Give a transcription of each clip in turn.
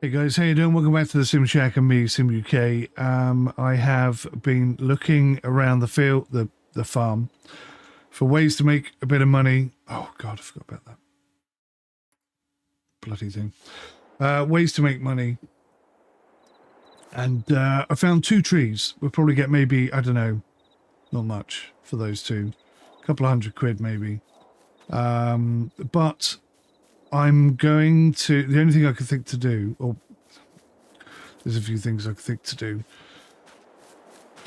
Hey guys, how you doing? Welcome back to the Sim Shack and me, Sim UK. I have been looking around the field, the farm, for ways to make a bit of money. Oh God, I forgot about that bloody thing. Ways to make money, and I found 2 trees. We'll probably get maybe, I don't know, not much for those 2, a couple of £100 maybe. But I'm going to. The only thing I could think to do, or there's a few things I could think to do.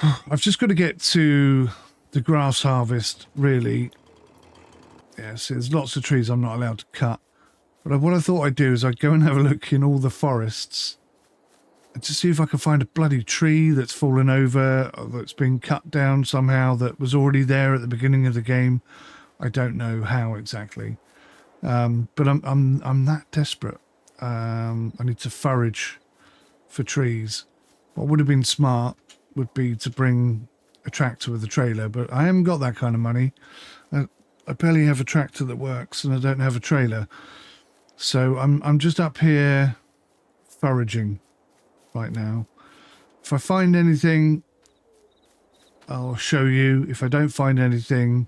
I've just got to get to the grass harvest, really. Yeah, see, there's lots of trees I'm not allowed to cut. But what I thought I'd do is I'd go and have a look in all the forests and to see if I can find a bloody tree that's fallen over, or that's been cut down somehow, that was already there at the beginning of the game. I don't know how exactly. But I'm that desperate. I need to forage for trees. What would have been smart would be to bring a tractor with a trailer, but I haven't got that kind of money. I barely have a tractor that works, and I don't have a trailer. So I'm just up here foraging right now. If I find anything, I'll show you. If I don't find anything,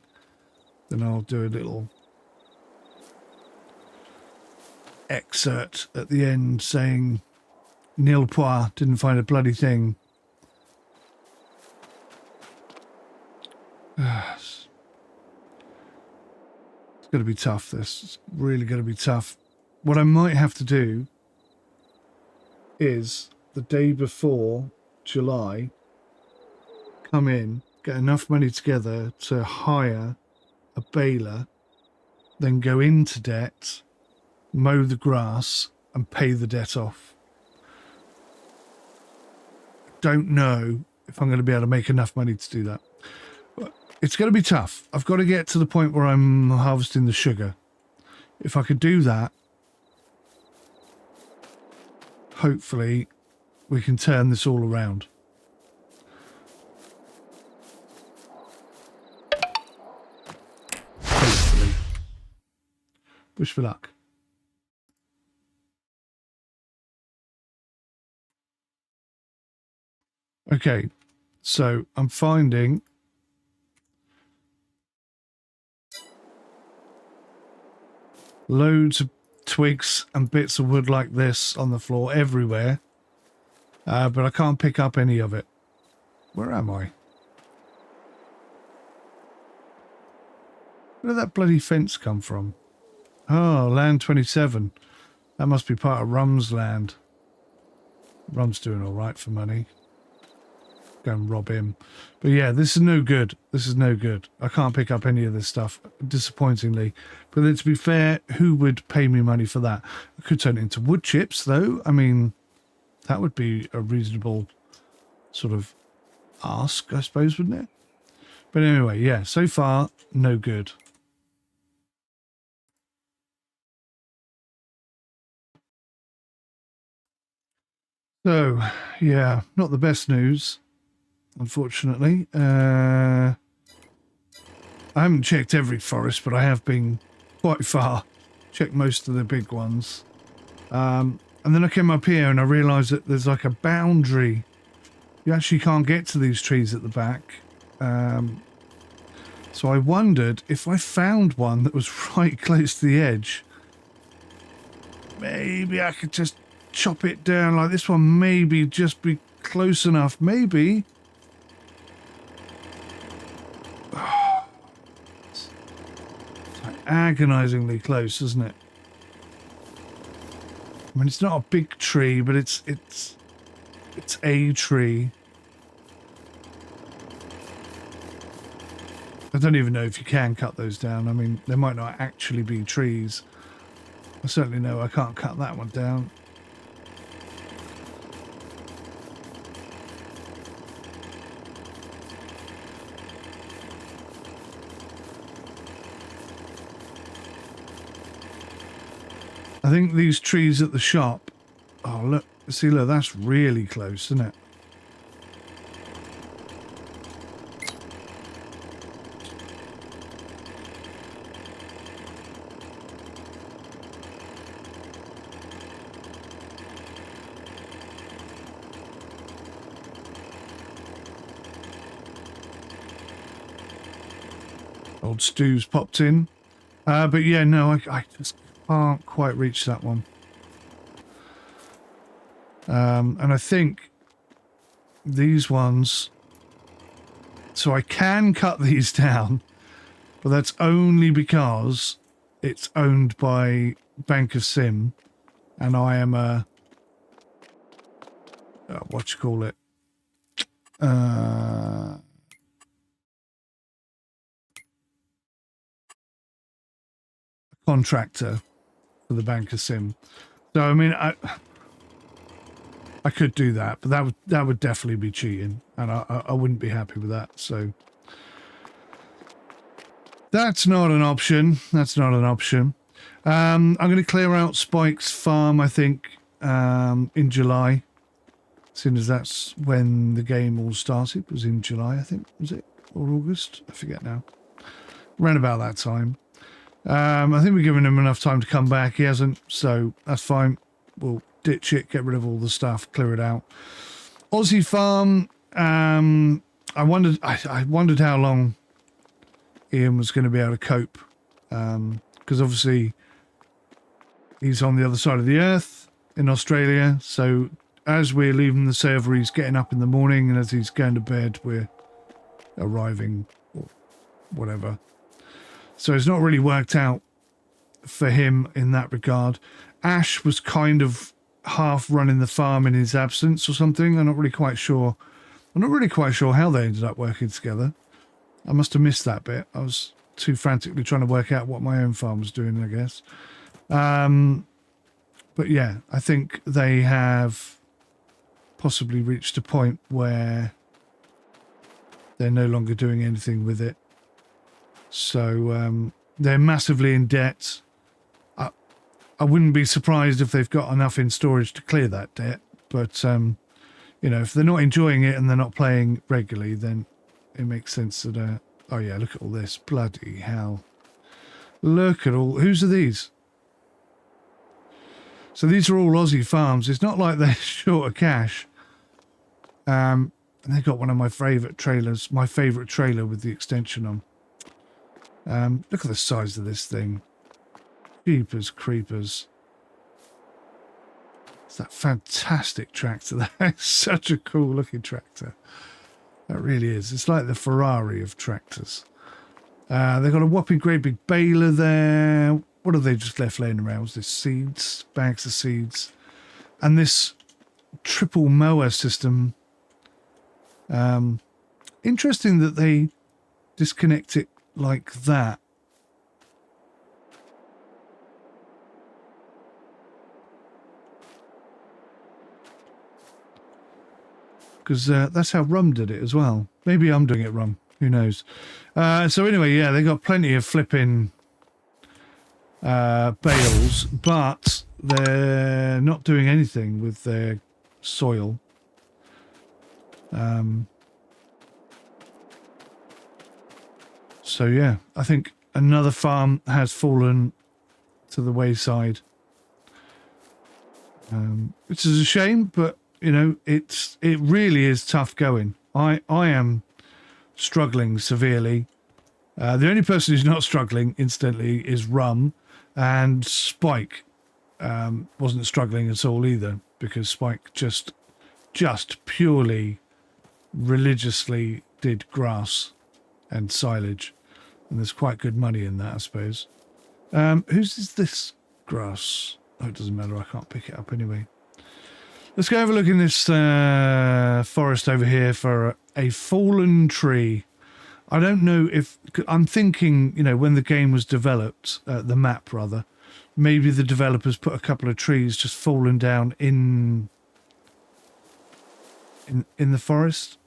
then I'll do a little excerpt at the end saying 𝗠𝗢𝗙𝗢, didn't find a bloody thing. It's going to be tough, this. It's really going to be tough. What I might have to do is, the day before July, come in, get enough money together to hire a baler, then go into debt, mow the grass, and pay the debt off. Don't know if I'm going to be able to make enough money to do that. But it's going to be tough. I've got to get to the point where I'm harvesting the sugar. If I could do that, hopefully we can turn this all around. Hopefully. Wish me luck. Okay, so I'm finding loads of twigs and bits of wood like this on the floor everywhere, but I can't pick up any of it. Where am I? Where did that bloody fence come from? Oh, land 27. That must be part of Rum's land. Rum's doing all right for money. Go and rob him. But yeah, this is no good. This is no good. I can't pick up any of this stuff, disappointingly. But then, to be fair, who would pay me money for that? I could turn it into wood chips, though. I mean, that would be a reasonable sort of ask, I suppose, wouldn't it? But anyway, yeah, so far, no good. So, yeah, not the best news, unfortunately. I haven't checked every forest, but I have been quite far. Checked most of the big ones. And then I came up here and I realised that there's like a boundary. You actually can't get to these trees at the back. So I wondered if I found one that was right close to the edge, maybe I could just chop it down like this one. Maybe just be close enough. Maybe. It's like agonizingly close, isn't it? I mean, it's not a big tree, but it's a tree. I don't even know if you can cut those down. I mean, there might not actually be trees. I certainly know I can't cut that one down. I think these trees at the shop... Oh, look. See, look, that's really close, isn't it? Old Stu's popped in. But yeah, no, I just can't quite reach that one. And I think these ones... So I can cut these down, but that's only because it's owned by Bank of Sim, and I am a... what you call it? Contractor for the Bank of Sim. So, I mean, I could do that, but that would definitely be cheating, and I wouldn't be happy with that. So that's not an option. That's not an option. I'm going to clear out Spike's farm, I think, in July, seeing as that's when the game all started. It was in July, I think, was it? Or August? I forget now. Around about that time. I think we've given him enough time to come back. He hasn't, so that's fine. We'll ditch it, get rid of all the stuff, clear it out. Aussie farm. I wondered how long Ian was going to be able to cope, because obviously he's on the other side of the earth in Australia. So as we're leaving the server, he's getting up in the morning, and as he's going to bed, we're arriving or whatever. So it's not really worked out for him in that regard. Ash was kind of half running the farm in his absence or something. I'm not really quite sure. I'm not really quite sure how they ended up working together. I must have missed that bit. I was too frantically trying to work out what my own farm was doing, I guess. But yeah, I think they have possibly reached a point where they're no longer doing anything with it. So they're massively in debt. I wouldn't be surprised if they've got enough in storage to clear that debt. But, you know, if they're not enjoying it and they're not playing regularly, then it makes sense that... oh, yeah, look at all this. Bloody hell. Look at all... Whose are these? So these are all Aussie farms. It's not like they're short of cash. And they got one of my favourite trailers. My favourite trailer with the extension on. Look at the size of this thing. Jeepers creepers. It's that fantastic tractor. That's such a cool looking tractor. That really is. It's like the Ferrari of tractors. They've got a whopping great big baler there. What have they just left laying around? Was this seeds? Bags of seeds. And this triple mower system. Interesting that they disconnect it like that. Because that's how Rum did it as well. Maybe I'm doing it wrong. Who knows? So anyway, yeah, they got plenty of flipping bales, but they're not doing anything with their soil. So yeah, I think another farm has fallen to the wayside, which is a shame, but you know, it really is tough going. I am struggling severely. The only person who's not struggling instantly is Rum, and Spike wasn't struggling at all either, because Spike just purely religiously did grass and silage, and there's quite good money in that, I suppose. Whose is this grass? Oh, it doesn't matter, I can't pick it up anyway. Let's go have a look in this forest over here for a fallen tree. I don't know if... I'm thinking, you know, when the game was developed, the map rather, maybe the developers put a couple of trees just fallen down in the forest.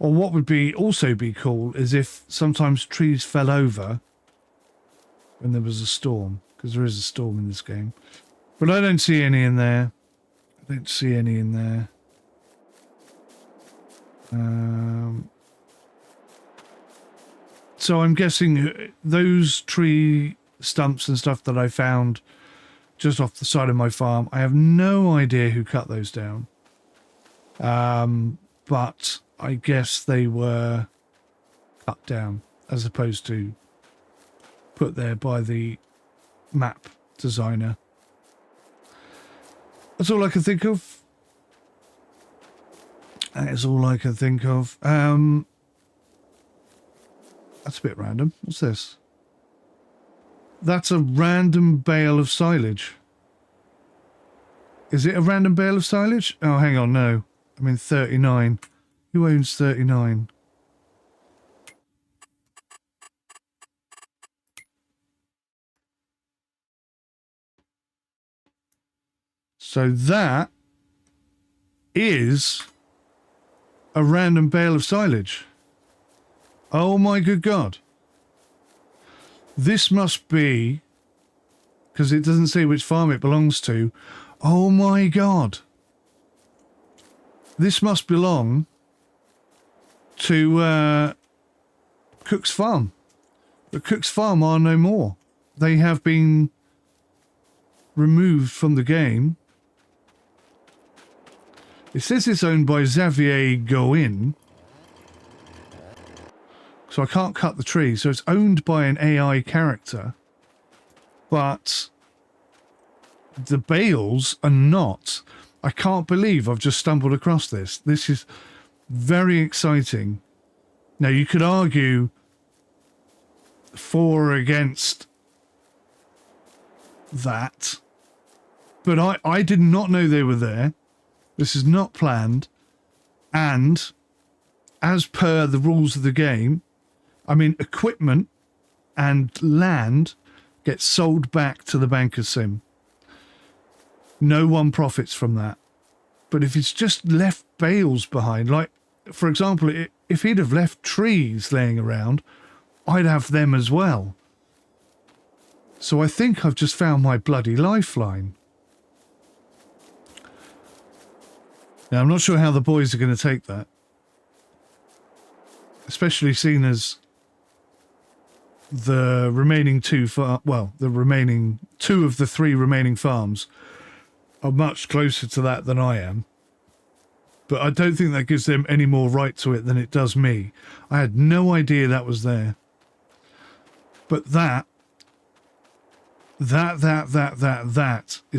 Or what would be also be cool is if sometimes trees fell over when there was a storm, because there is a storm in this game. But I don't see any in there. I don't see any in there. So I'm guessing those tree stumps and stuff that I found just off the side of my farm, I have no idea who cut those down. But I guess they were cut down. as opposed to put there by the map designer. That's all I can think of. That is all I can think of. That's a bit random. What's this? That's a random bale of silage. Is it a random bale of silage? Oh, hang on, no. I mean 39. Who owns 39? So that is a random bale of silage. Oh my good God. This must be, because it doesn't say which farm it belongs to. Oh my God. This must belong to Cook's Farm. But Cook's Farm are no more. They have been removed from the game. It says it's owned by 𝗮𝗙𝗄𝗙. So I can't cut the tree. So it's owned by an AI character. But the bales are not. I can't believe I've just stumbled across this. This is very exciting. Now, you could argue for or against that. But I did not know they were there. This is not planned. And as per the rules of the game, I mean, equipment and land gets sold back to the banker sim. No one profits from that. But if it's just left bales behind, like, for example, if he'd have left trees laying around, I'd have them as well. So I think I've just found my bloody lifeline. Now, I'm not sure how the boys are going to take that. Especially seeing as the remaining two of the three remaining farms are much closer to that than I am. But I don't think that gives them any more right to it than it does me. I had no idea that was there. But that is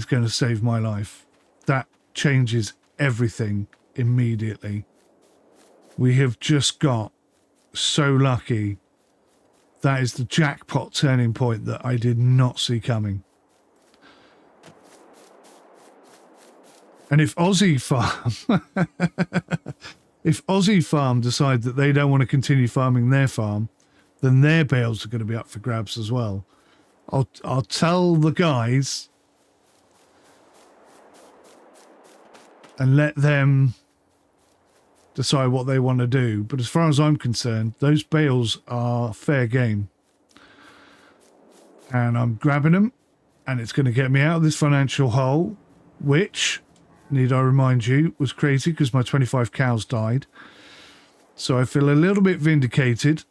going to save my life. That changes everything immediately. We have just got so lucky. That is the jackpot turning point that I did not see coming. And if Aussie Farm decide that they don't want to continue farming their farm, then their bales are going to be up for grabs as well. I'll tell the guys and let them decide what they want to do. But as far as I'm concerned, those bales are fair game. And I'm grabbing them, and it's going to get me out of this financial hole, which, need I remind you, was crazy because my 25 cows died. So I feel a little bit vindicated.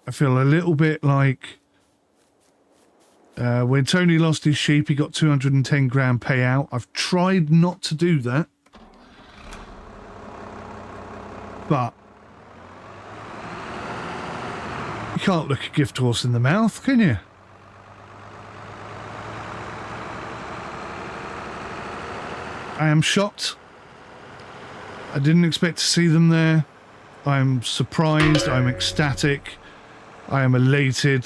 I feel a little bit like when Tony lost his sheep, he got 210 grand payout. I've tried not to do that. But you can't look a gift horse in the mouth, can you? I am shocked. I didn't expect to see them there. I'm surprised. I'm ecstatic. I am elated.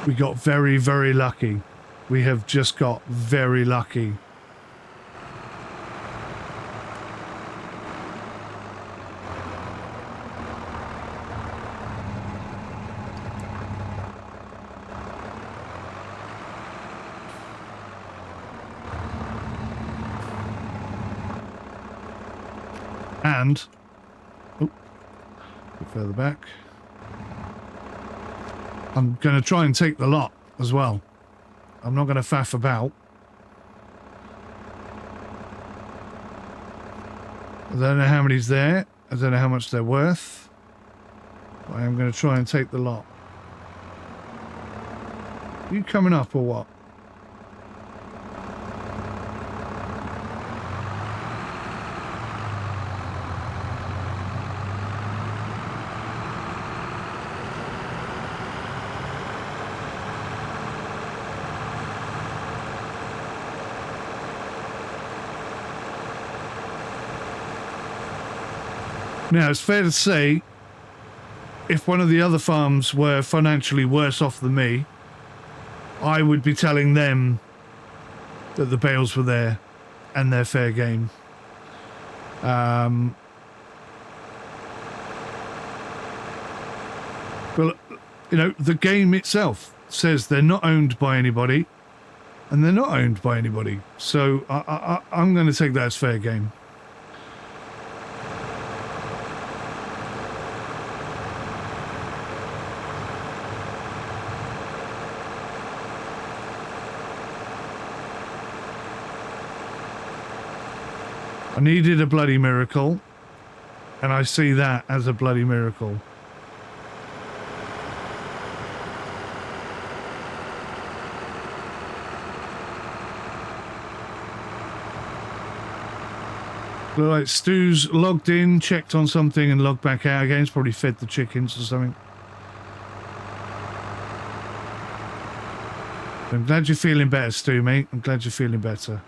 We got very, very lucky. We have just got very lucky. And, oh, a bit further back. I'm going to try and take the lot as well. I'm not going to faff about. I don't know how many's there. I don't know how much they're worth. But I am going to try and take the lot. Are you coming up or what? Now, it's fair to say, if one of the other farms were financially worse off than me, I would be telling them that the bales were there and they're fair game. Well, you know, the game itself says they're not owned by anybody, and they're not owned by anybody. So I'm going to take that as fair game. I needed a bloody miracle, and I see that as a bloody miracle. Look like Stu's logged in, checked on something, and logged back out again. He's probably fed the chickens or something. I'm glad you're feeling better, Stu, mate. I'm glad you're feeling better.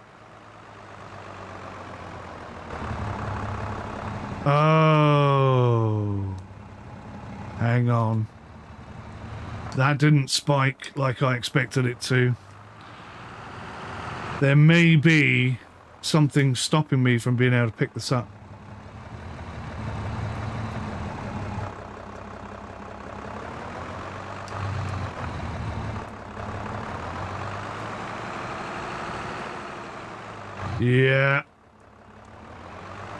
Oh. Hang on. That didn't spike like I expected it to. There may be something stopping me from being able to pick this up. Yeah.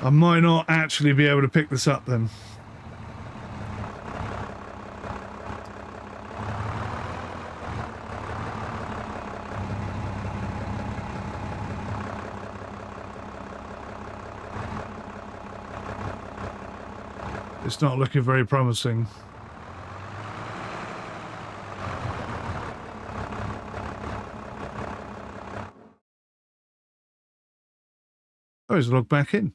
I might not actually be able to pick this up then. It's not looking very promising. Oh, he's logged back in.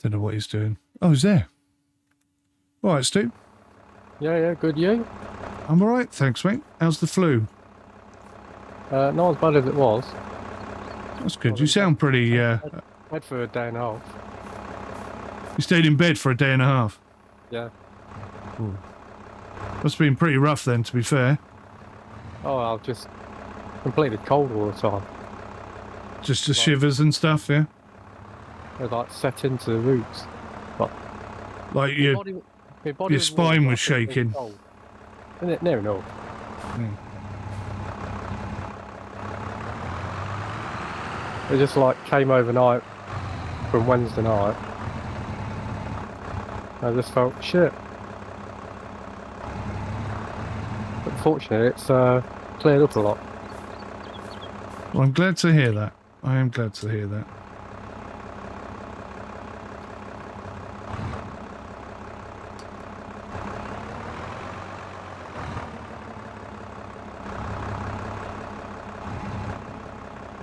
Don't know what he's doing. Oh, he's there. All right, Stu. Yeah, good, you? I'm all right, thanks, mate. How's the flu? Not as bad as it was. That's good. You sound pretty... Bed for a day and a half. You stayed in bed for a day and a half? Yeah. Ooh. Must have been pretty rough then, to be fair. Oh, I was just completely cold all the time. Just the shivers and stuff, yeah? It was like set into the roots. But like your spine was shaking. No. It just like came overnight from Wednesday night. I just felt shit. But fortunately, it's cleared up a lot. Well, I'm glad to hear that. I am glad to hear that.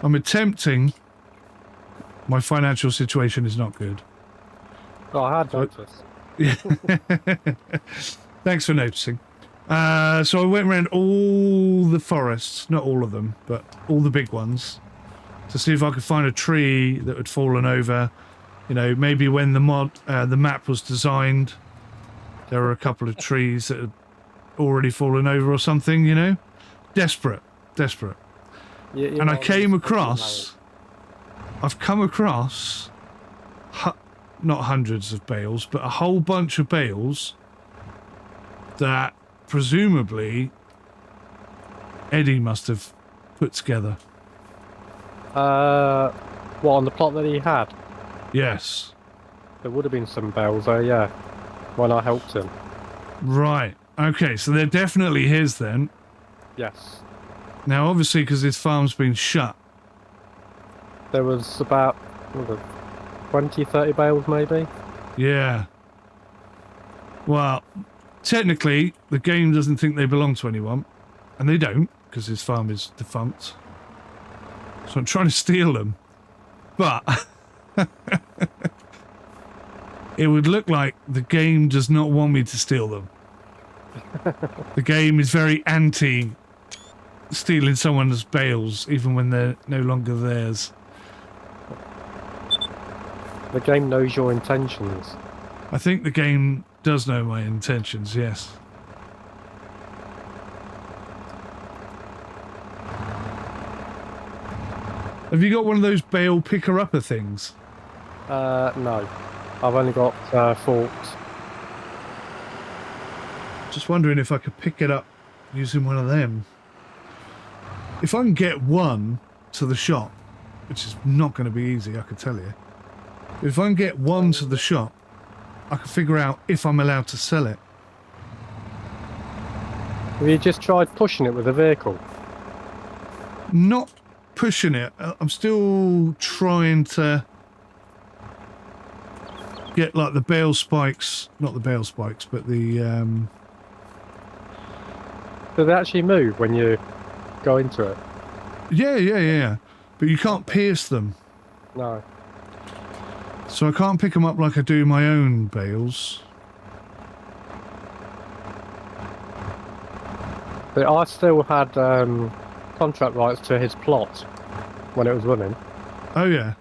I'm attempting. My financial situation is not good. Oh, I had noticed. Yeah. Thanks for noticing. So I went around all the forests, not all of them, but all the big ones, to see if I could find a tree that had fallen over. You know, maybe when the map was designed, there were a couple of trees that had already fallen over or something, you know? Desperate. Yeah, and I came across... I've come across... not hundreds of bales, but a whole bunch of bales that presumably Eddie must have put together. What, on the plot that he had? Yes. There would have been some bales there, yeah, when I helped him. Right. Okay, so they're definitely his then. Yes. Now, obviously, because his farm's been shut. There was about 20, 30 bales, maybe? Yeah. Well, technically, the game doesn't think they belong to anyone. And they don't, because his farm is defunct. So I'm trying to steal them. But... it would look like the game does not want me to steal them. The game is very anti stealing someone's bales, even when they're no longer theirs. The game knows your intentions. I think the game does know my intentions, yes. Have you got one of those bale picker-upper things? No. I've only got forks. Just wondering if I could pick it up using one of them. If I can get one to the shop, which is not going to be easy, I can tell you. If I can get one to the shop, I can figure out if I'm allowed to sell it. Have you just tried pushing it with a vehicle? Not pushing it. I'm still trying to get like the bale spikes, not the bale spikes, but the Do they actually move when you go into it? yeah. But you can't pierce them. No. So I can't pick them up like I do my own bales. But I still had contract rights to his plot when it was running. Oh yeah.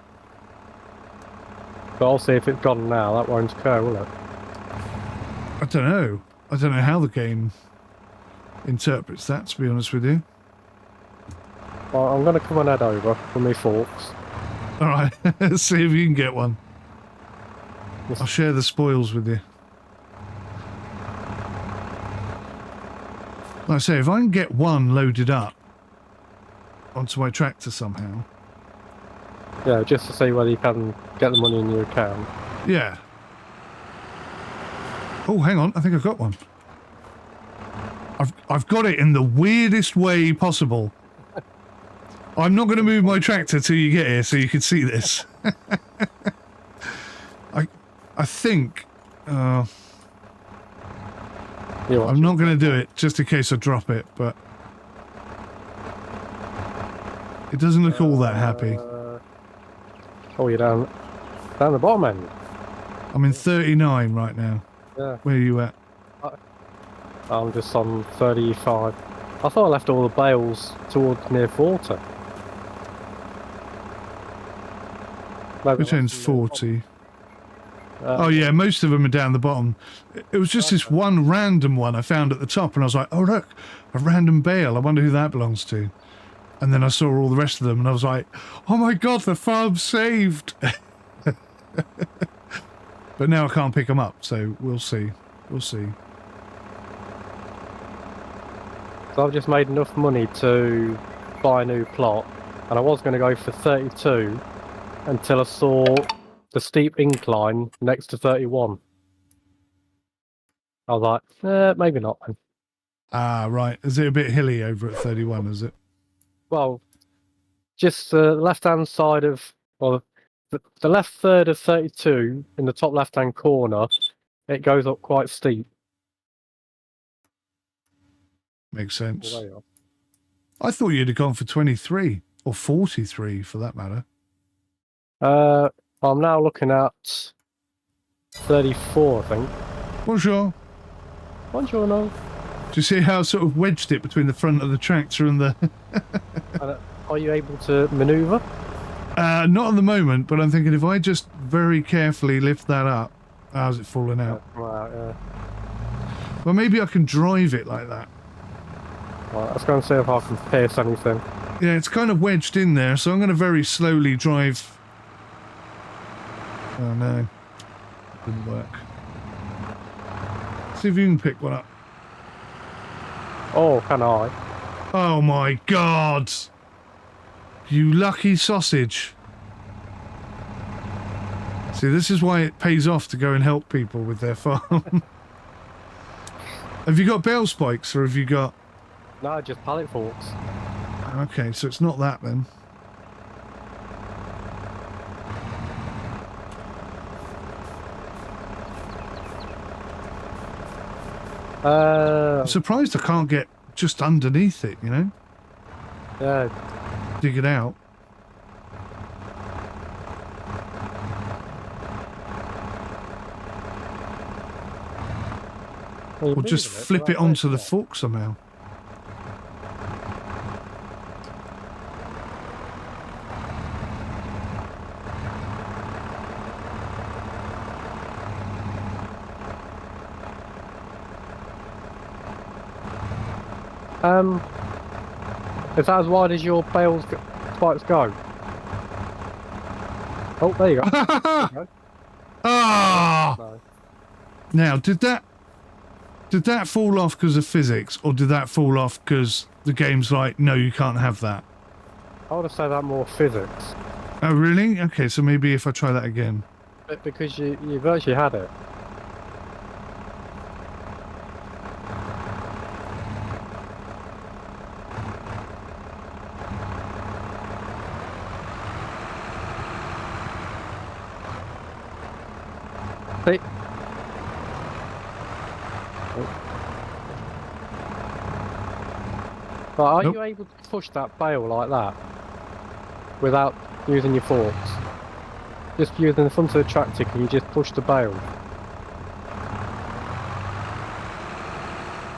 But obviously if it's gone now, that won't occur, will it? I don't know. I don't know how the game interprets that, to be honest with you. Well, I'm going to come and head over with my forks. Alright, let's see if you can get one. I'll share the spoils with you. Like I say, if I can get one loaded up onto my tractor somehow. Yeah, just to see whether you can get the money in your account. Yeah. Oh, hang on. I think I've got one. I've got it in the weirdest way possible. I'm not going to move my tractor till you get here so you can see this. I think... I'm not going to do it just in case I drop it, but... It doesn't look all that happy. Oh, you're down the bottom end. I'm in 39 right now. Yeah. Where are you at? I'm just on 35. I thought I left all the bales towards near 40. Maybe Which end's 40? Oh yeah, most of them are down the bottom. It was just this one random one I found at the top, and I was like, oh look, a random bale. I wonder who that belongs to. And then I saw all the rest of them, and I was like, oh my god, the farm's saved. But now I can't pick them up, so we'll see. We'll see. So I've just made enough money to buy a new plot, and I was going to go for 32 until I saw the steep incline next to 31. I was like, maybe not then. Ah, right. Is it a bit hilly over at 31, is it? Well, just the left-hand side of, well, the left third of 32 in the top left-hand corner, it goes up quite steep. Makes sense. Well, there you I thought you'd have gone for 23, or 43 for that matter. I'm now looking at 34, I think. Bonjour. Bonjour, no. Do you see how I sort of wedged it between the front of the tractor and the... Are you able to manoeuvre? Not at the moment, but I'm thinking if I just very carefully lift that up... How's it falling out? Right, yeah. Well, maybe I can drive it like that. Right, let's go and see if I can pierce anything. Yeah, it's kind of wedged in there, so I'm going to very slowly drive... Oh no. Didn't work. See if you can pick one up. Oh, can I? Oh my god! You lucky sausage. See, this is why it pays off to go and help people with their farm. Have you got bale spikes, or have you got... No, just pallet forks. Okay, so it's not that then. I'm surprised I can't get just underneath it, you know? Yeah. Dig it out. Or just flip it onto the fork somehow. Is that as wide as your spikes go? Oh, there you go. There you go. Ah! No. Now, did that fall off because of physics, or did that fall off because the game's like, no, you can't have that? I would have said that more physics. Oh, really? Okay, so maybe if I try that again. But because you virtually had it. See? But are Nope. you able to push that bale like that without using your forks? Just using the front of the tractor, can you just push the bale?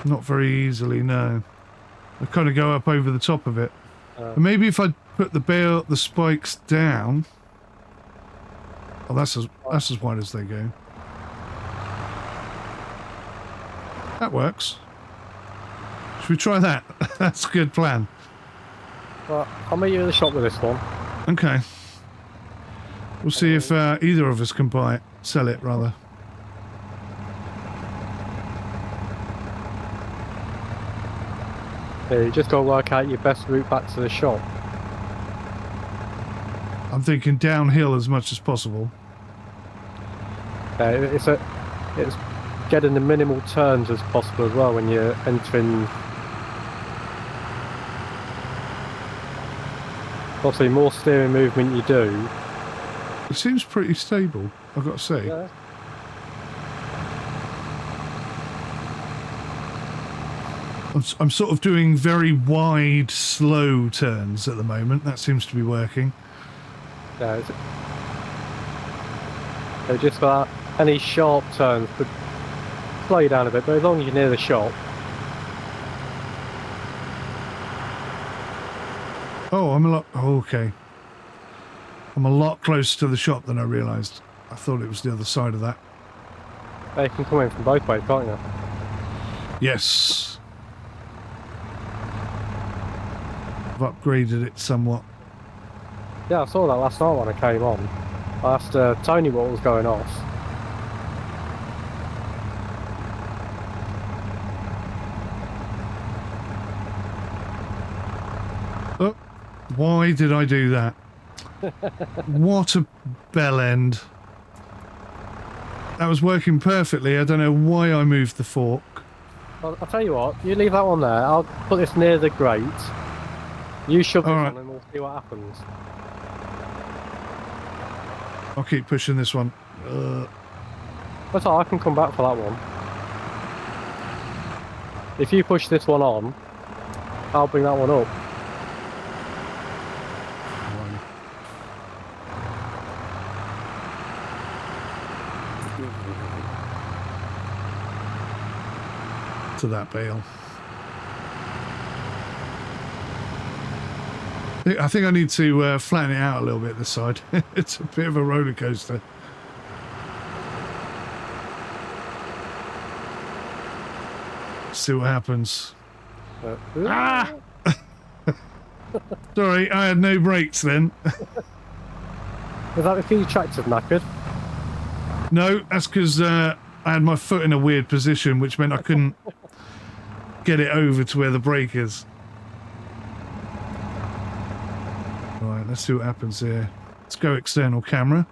Not very easily, no. I kind of go up over the top of it. And maybe if I put the spikes down. Oh, that's as wide as they go. That works. Should we try that? That's a good plan. Well, I'll meet you at the shop with this one. Okay. We'll see if either of us can buy it. Sell it, rather. Yeah, you just got to work out your best route back to the shop. I'm thinking downhill as much as possible. It's getting the minimal turns as possible as well when you're entering. Obviously, more steering movement you do. It seems pretty stable, I've got to say. Yeah. I'm sort of doing very wide, slow turns at the moment. That seems to be working. Yeah. So just for any sharp turns could slow you down a bit, but as long as you're near the shop. Oh, I'm a lot... Oh, okay. I'm a lot closer to the shop than I realised. I thought it was the other side of that. You can come in from both ways, can't you? Yes. I've upgraded it somewhat. Yeah, I saw that last night when I came on. I asked Tony what was going off. Oh, why did I do that? What a bell end. That was working perfectly. I don't know why I moved the fork. I'll tell you what, you leave that one there. I'll put this near the grate. You shove this Alright. on and we'll see what happens. I'll keep pushing this one. That's all, I can come back for that one. If you push this one on, I'll bring that one up. To that bale. I think I need to flatten it out a little bit this side. It's a bit of a roller coaster. See what happens. Ah! Sorry, I had no brakes then. Is that because your tractor's knackered? No, that's because I had my foot in a weird position, which meant I couldn't get it over to where the brake is. Right, let's see what happens here. Let's go external camera.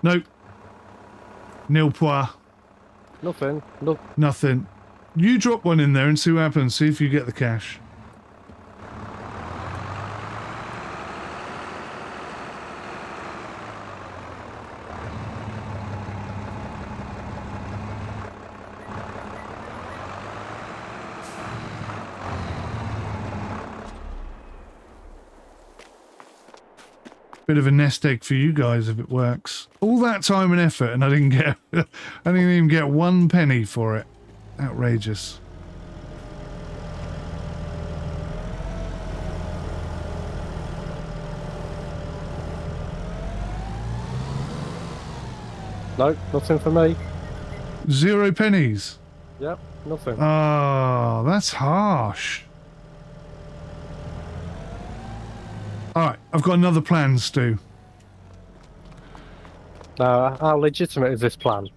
Nope. Nil point. Nothing. Look. Nothing. You drop one in there and see what happens. See if you get the cash. Bit of a nest egg for you guys if it works. All that time and effort and I didn't get I didn't even get 1 penny for it. Outrageous. No, nothing for me. 0 pennies. Yep, nothing. Oh, that's harsh. Alright, I've got another plan, Stu. How legitimate is this plan?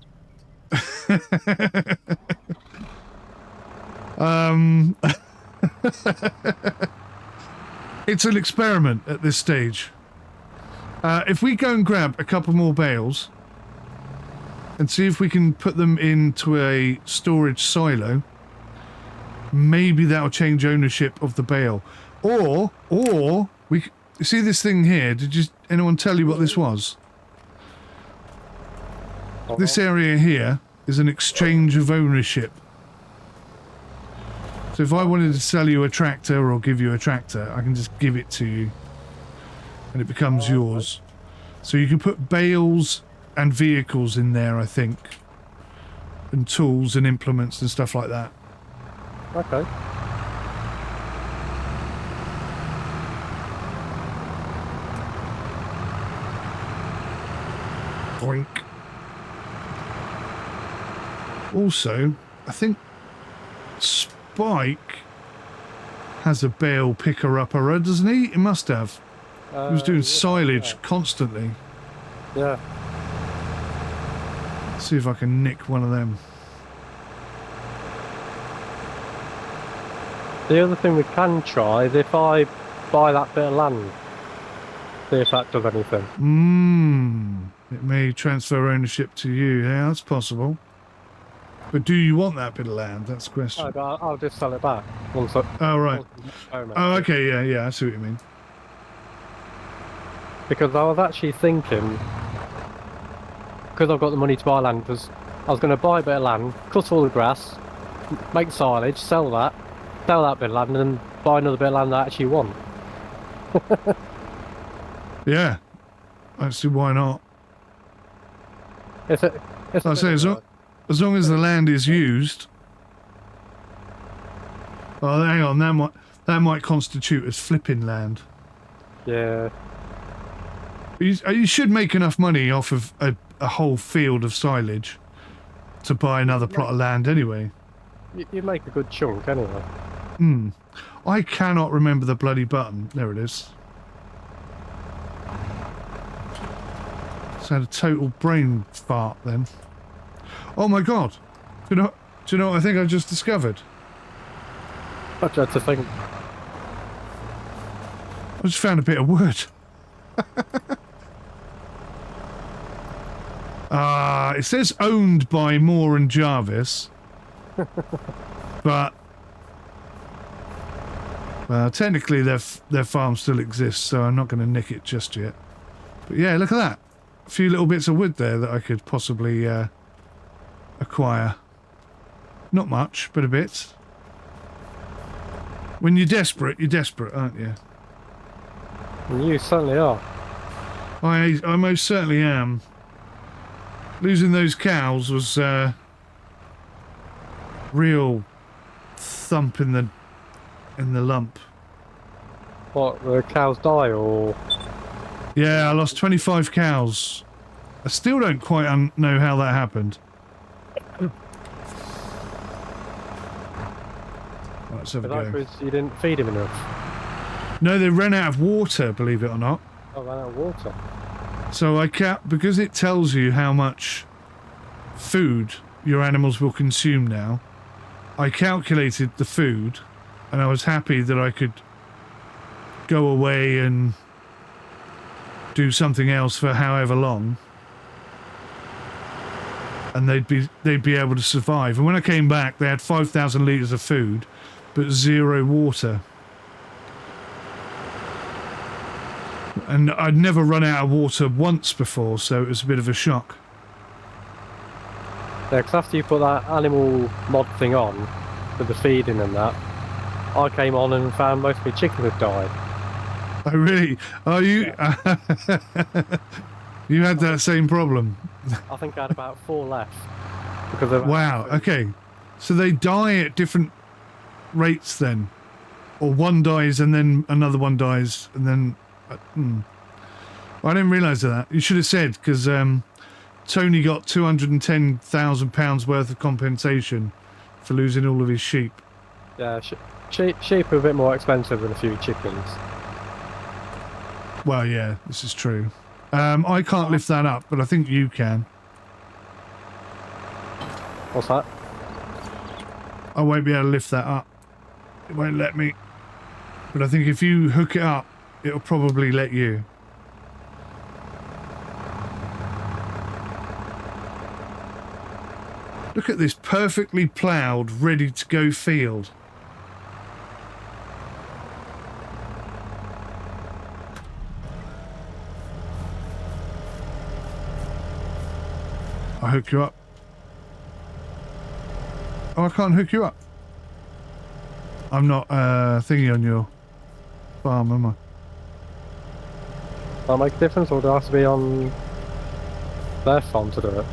It's an experiment at this stage. If we go and grab a couple more bales and see if we can put them into a storage silo, maybe that'll change ownership of the bale. Or we see this thing here. Did anyone tell you what this was? This area here is an exchange of ownership. So if I wanted to sell you a tractor or give you a tractor, I can just give it to you and it becomes yours. So you can put bales and vehicles in there, I think, and tools and implements and stuff like that. Okay. Boink. Also, I think Spike has a bale picker-upper, doesn't he? He must have. He was doing silage constantly. Yeah. Let's see if I can nick one of them. The other thing we can try is if I buy that bit of land, see if that does anything. It may transfer ownership to you. Yeah, that's possible. But do you want that bit of land? That's the question. No, I'll just sell it back. Once I, Oh, right. once Oh, okay, yeah, I see what you mean. Because I was actually thinking, because I've got the money to buy land, because I was going to buy a bit of land, cut all the grass, make silage, sell that bit of land, and then buy another bit of land that I actually want. Yeah. Actually, why not? It's I say, as long as the land is used. Oh, hang on, that might constitute as flipping land. Yeah. You should make enough money off of a whole field of silage to buy another plot of land anyway. You make a good chunk anyway. I cannot remember the bloody button. There it is. It's had a total brain fart then. Oh my god. Do you know what I think I just discovered? I tried to think. I just found a bit of wood. It says owned by Moore and Jarvis. But well, technically their farm still exists, so I'm not going to nick it just yet. But yeah, look at that. A few little bits of wood there that I could possibly acquire. Not much, but a bit. When you're desperate, aren't you? You certainly are. I most certainly am. Losing those cows was real thump in the lump. What, the cows die or? Yeah, I lost 25 cows. I still don't quite know how that happened. Let's have a go. Because you didn't feed him enough. No, they ran out of water, believe it or not. Oh, ran out of water. So because it tells you how much food your animals will consume now, I calculated the food, and I was happy that I could go away and do something else for however long, and they'd be able to survive. And when I came back, they had 5,000 litres of food, but 0 water. And I'd never run out of water once before, so it was a bit of a shock. Yeah, because after you put that animal mod thing on, with the feeding and that, I came on and found most of my chickens had died. Oh, really? Oh, you... Yeah. You had that same problem? I think I had about 4 left. Because of wow, okay. So they die at different rates then? Or one dies and then another one dies and then... I didn't realise that. You should have said, because Tony got £210,000 worth of compensation for losing all of his sheep. Yeah, sheep are a bit more expensive than a few chickens. Well, yeah, this is true. I can't lift that up, but I think you can. What's that? I won't be able to lift that up. It won't let me. But I think if you hook it up, it'll probably let you. Look at this perfectly ploughed, ready to go field. I'll hook you up. Oh, I can't hook you up. I'm not thingy on your farm, am I? Does that make a difference, or do I have to be on their farm to do it?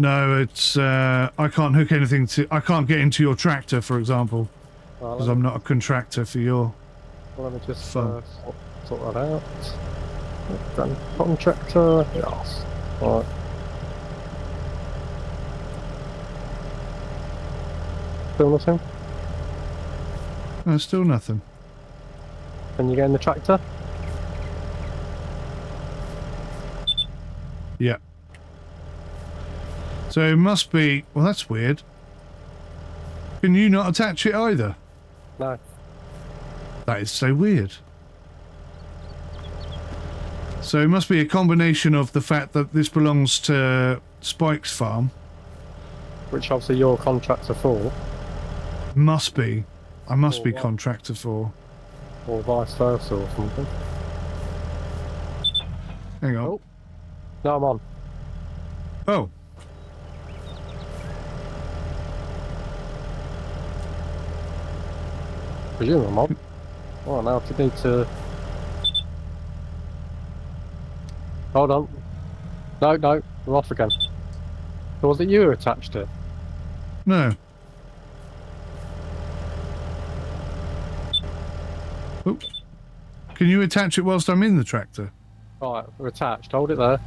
No, it's I can't hook anything to. I can't get into your tractor, for example, because I'm not a contractor for your. Well, let me just farm. sort that out. Then contractor, yes. Right. Still nothing? No, still nothing. Can you get in the tractor? Yeah. So it must be. Well, that's weird. Can you not attach it either? No. That is so weird. So it must be a combination of the fact that this belongs to Spike's farm. Which obviously you're contractor for. Must be. I must Or be what? contractor for. Or vice versa or something. Hang on. Oh. No, I'm on. Oh. Presume I'm on. Oh, now I need to... Hold on. No, we're off again. So was it you who attached it? No. Oop. Can you attach it whilst I'm in the tractor? Right, we're attached. Hold it there.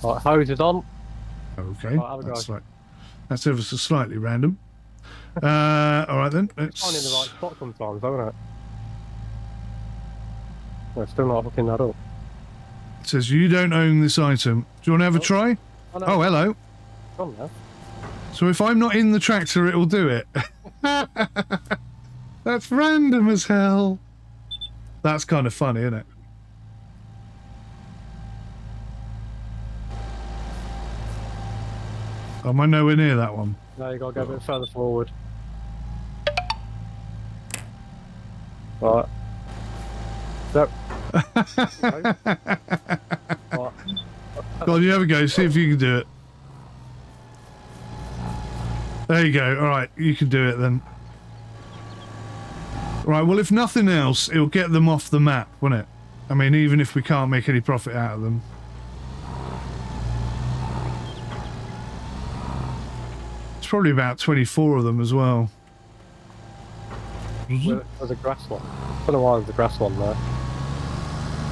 Right, hose is on. Okay. Right, have a go. That's ever so slightly random. All right then. Let's. Finding the right spot sometimes, isn't it? We're still not looking that up. It says you don't own this item. Do you want to have a try? Oh, no. Oh, hello. It's on now. So if I'm not in the tractor, it'll do it. That's random as hell. That's kind of funny, isn't it? Am I nowhere near that one? No, you gotta go a bit further forward. Right. Yep. Okay. Right. Go on, you have a go. See if you can do it. There you go. All right, you can do it then. Right, well, if nothing else, it'll get them off the map, won't it? I mean, even if we can't make any profit out of them. It's probably about 24 of them as well. There's a grass one. I don't know why there's a grass one there.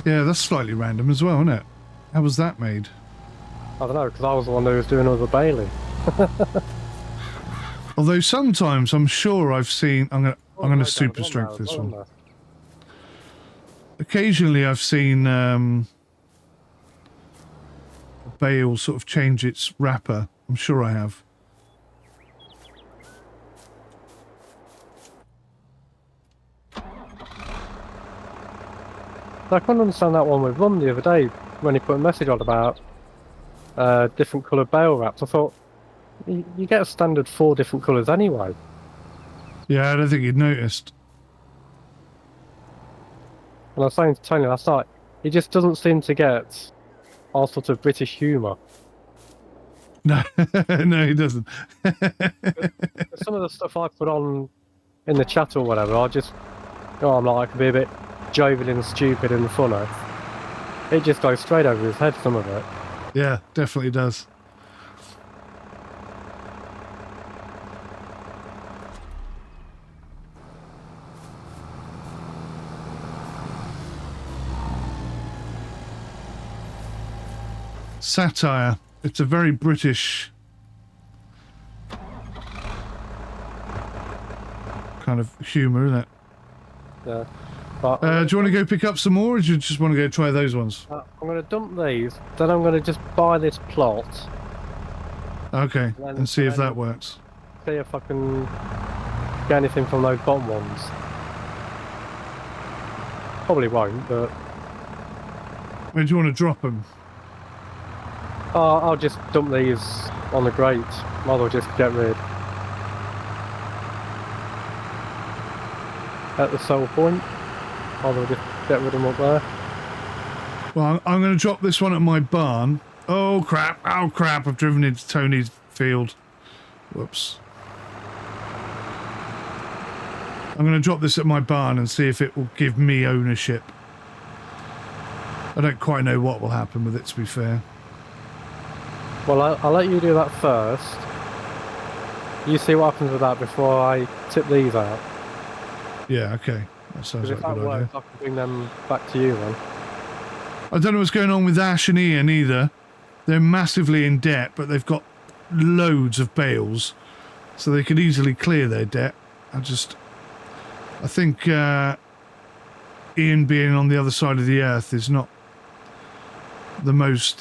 Yeah, that's slightly random as well, isn't it? How was that made? I don't know, because I was the one who was doing all the bailing. Although sometimes I'm sure I've seen. I'm gonna Oh, no, super down strength there this as well, one. there. Occasionally I've seen a bale sort of change its wrapper. I'm sure I have. I couldn't understand that one with Mum the other day when he put a message on about different coloured bale wraps. I thought, you get a standard 4 different colours anyway. Yeah, I don't think you'd noticed. And I was saying to Tony last night, he just doesn't seem to get all sorts of British humour. No, no, he doesn't. Some of the stuff I put on in the chat or whatever, I'm like, I can be a bit jovial and stupid and funny. It just goes straight over his head, some of it. Yeah, definitely does. Satire. It's a very British kind of humour, isn't it? Yeah. But Do you want to go pick up some more, or do you just want to go try those ones? I'm going to dump these, then I'm going to just buy this plot. Okay, and see if that works. See if I can get anything from those bottom ones. Probably won't, but... Where do you want to drop them? I'll just dump these on the grate. Might as well just get rid. At the sell point. Might as well just get rid of them up there. Well, I'm going to drop this one at my barn. Oh crap, I've driven into Tony's field. Whoops. I'm going to drop this at my barn and see if it will give me ownership. I don't quite know what will happen with it, to be fair. Well, I'll let you do that first. You see what happens with that before I tip these out. Yeah, okay. That sounds like a good idea. I can bring them back to you then. I don't know what's going on with Ash and Ian either. They're massively in debt, but they've got loads of bales, so they could easily clear their debt. I think Ian being on the other side of the earth is not the most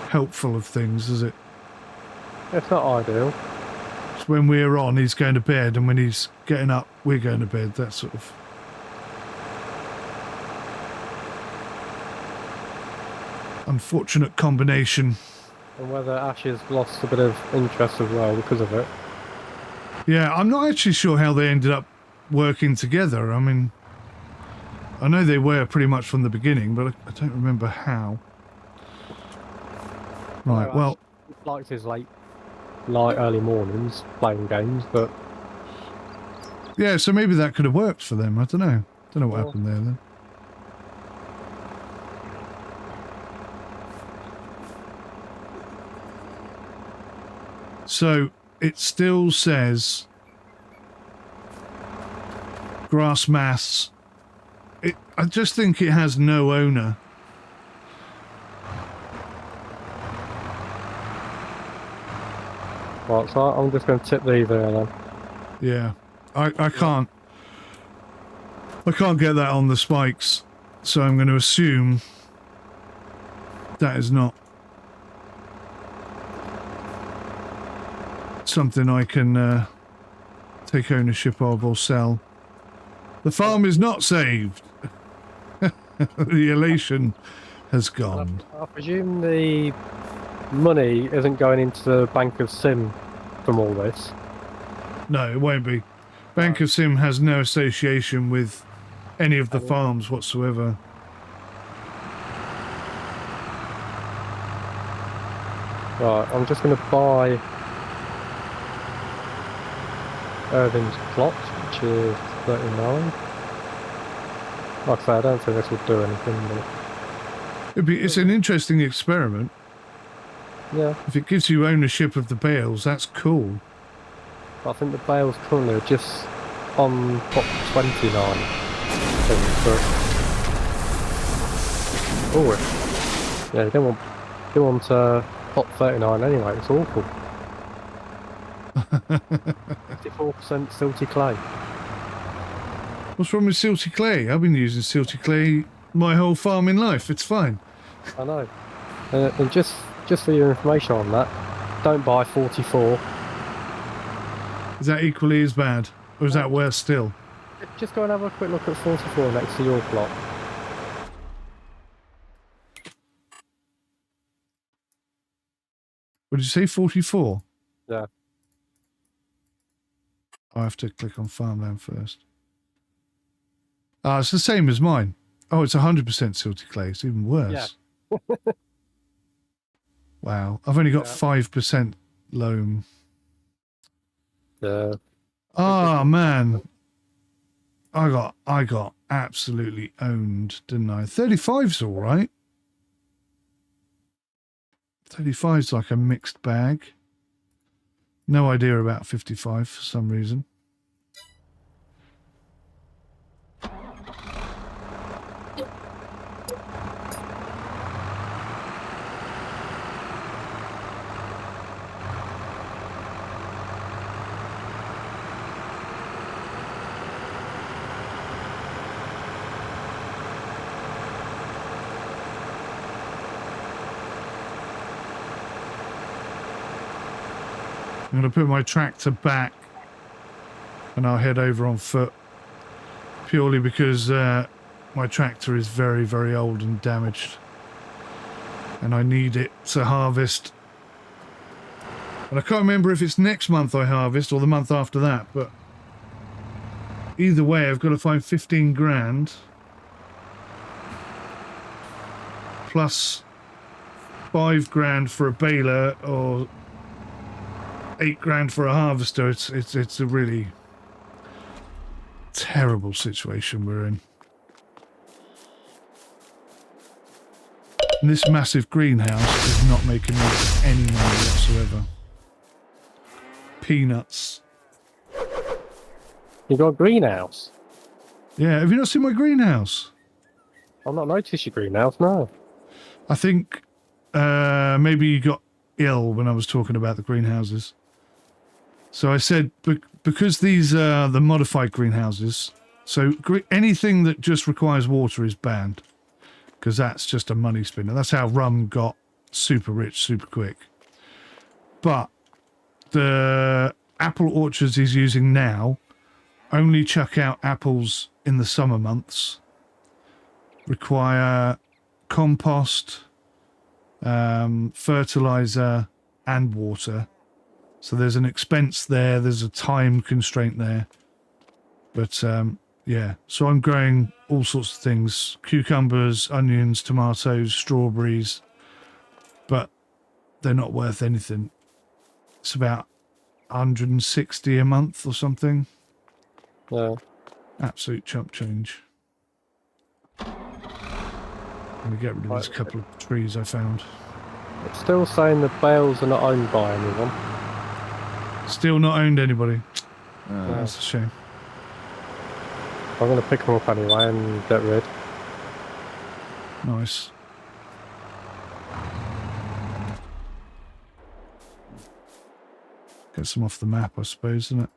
helpful of things, is it? It's not ideal. So when we're on, he's going to bed, and when he's getting up, we're going to bed. That sort of... unfortunate combination. And whether Ash has lost a bit of interest as well because of it. Yeah, I'm not actually sure how they ended up working together. I mean, I know they were pretty much from the beginning, but I don't remember how. Right, well... He likes his late night, early mornings playing games, but... Yeah, so maybe that could have worked for them. I don't know. Don't know what happened there then. So, it still says grass mass. I just think it has no owner. Right, so I'm just going to tip these there then. Yeah, I can't get that on the spikes, so I'm going to assume that is not something I can take ownership of or sell. The farm is not saved. The elation has gone. I presume the money isn't going into the Bank of Sim from all this. No, it won't be. Bank of Sim has no association with any of the farms whatsoever. Right, I'm just going to buy Irving's plot, which is 39. Like I say, I don't think this will do anything, but... It's an interesting experiment. Yeah. If it gives you ownership of the bales, that's cool. I think the bales currently are just on top 29. Oh, yeah, you don't want top 39 anyway, it's awful. 54% silty clay. What's wrong with silty clay? I've been using silty clay my whole farming life. It's fine. I know. And just for your information on that, don't buy 44. Is that equally as bad? Or is that worse still? Just go and have a quick look at 44 next to your plot. What did you say, 44? Yeah. I have to click on farmland first. Ah, it's the same as mine. Oh, it's 100% silty clay. It's even worse. Yeah. Wow. I've only got 5% loam. Yeah. Ah, man. I got absolutely owned, didn't I? 35's all right. 35's like a mixed bag. No idea about 55 for some reason. I'm going to put my tractor back and I'll head over on foot. Purely because my tractor is very, very old and damaged. And I need it to harvest. And I can't remember if it's next month I harvest or the month after that, but either way, I've got to find 15 grand plus 5 grand for a baler or 8 grand for a harvester. It's a really terrible situation we're in. And this massive greenhouse is not making me any money whatsoever. Peanuts. You got a greenhouse? Yeah, have you not seen my greenhouse? I've not noticed your greenhouse, no. I think maybe you got ill when I was talking about the greenhouses. So I said, because these are the modified greenhouses, so anything that just requires water is banned. Because that's just a money spinner. That's how rum got super rich super quick. But the apple orchards he's using now only chuck out apples in the summer months, require compost, fertilizer and water. So there's an expense there, there's a time constraint there. But yeah, so I'm growing all sorts of things: cucumbers, onions, tomatoes, strawberries, but they're not worth anything. It's about 160 a month or something. Yeah. Absolute chump change. I'm gonna get rid of this couple of trees I found. It's still saying the bales are not owned by anyone. Still not owned anybody. That's a shame. I'm going to pick them up anyway and get rid. Nice. Get some off the map, I suppose, isn't it?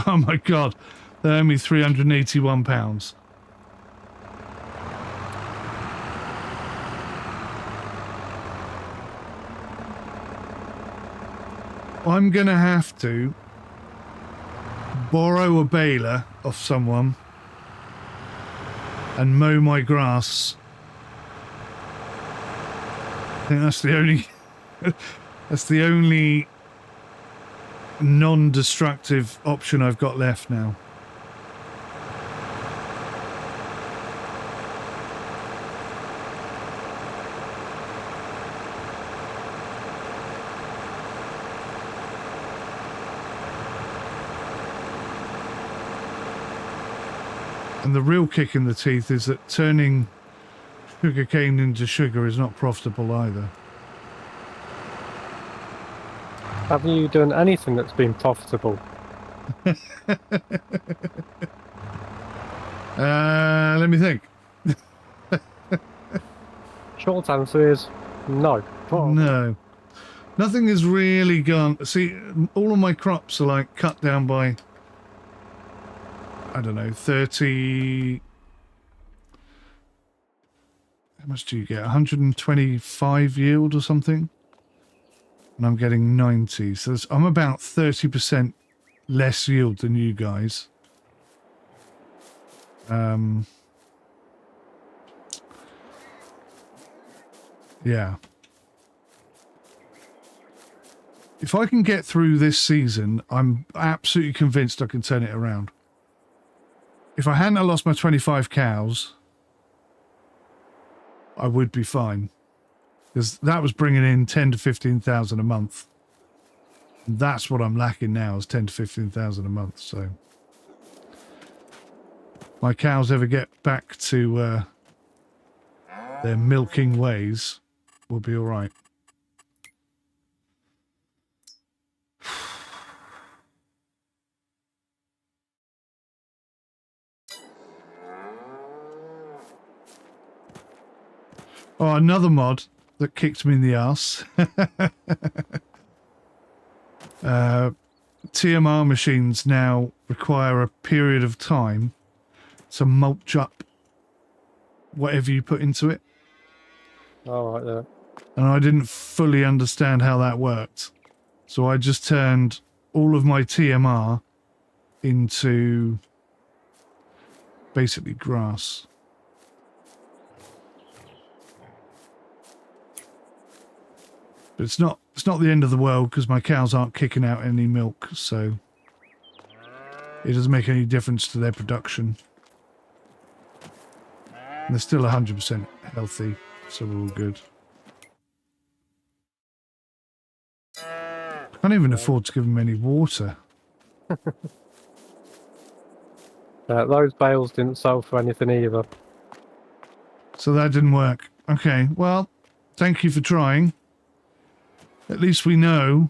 Oh my god, they owe me £381. I'm gonna have to borrow a baler off someone and mow my grass. I think that's the only non-destructive option I've got left now. And the real kick in the teeth is that turning sugarcane into sugar is not profitable either. Have you done anything that's been profitable? Let me think. Short answer is no. No. Nothing has really gone... See, all of my crops are like cut down by I don't know, 30... How much do you get? 125 yield or something? And I'm getting 90. So I'm about 30% less yield than you guys. Yeah. If I can get through this season, I'm absolutely convinced I can turn it around. If I hadn't lost my 25 cows, I would be fine. Because that was bringing in 10 to 15,000 a month. And that's what I'm lacking now, is 10 to 15,000 a month. So my cows ever get back to their milking ways, we'll be all right. Oh, another mod that kicked me in the arse. TMR machines now require a period of time to mulch up whatever you put into it. Oh, right there. And I didn't fully understand how that worked. So I just turned all of my TMR into basically grass. But it's not the end of the world because my cows aren't kicking out any milk, so it doesn't make any difference to their production. And they're still 100% healthy, so we're all good. I can't even afford to give them any water. Those bales didn't sell for anything either. So that didn't work. Okay, well, thank you for trying. At least we know.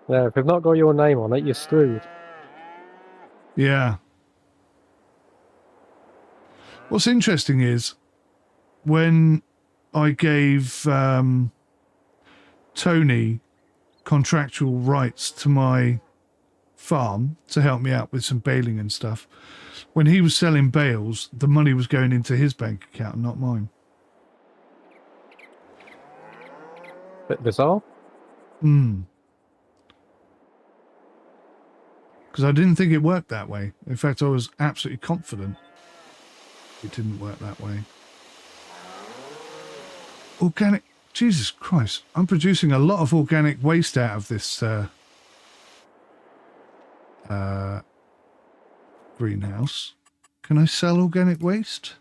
Yeah, if they've not got your name on it, you're screwed. Yeah. What's interesting is when I gave Tony contractual rights to my farm to help me out with some baling and stuff, when he was selling bales, the money was going into his bank account, not mine. Bit bizarre. Hmm. Because I didn't think it worked that way. In fact, I was absolutely confident it didn't work that way. Organic... Jesus Christ. I'm producing a lot of organic waste out of this greenhouse. Can I sell organic waste?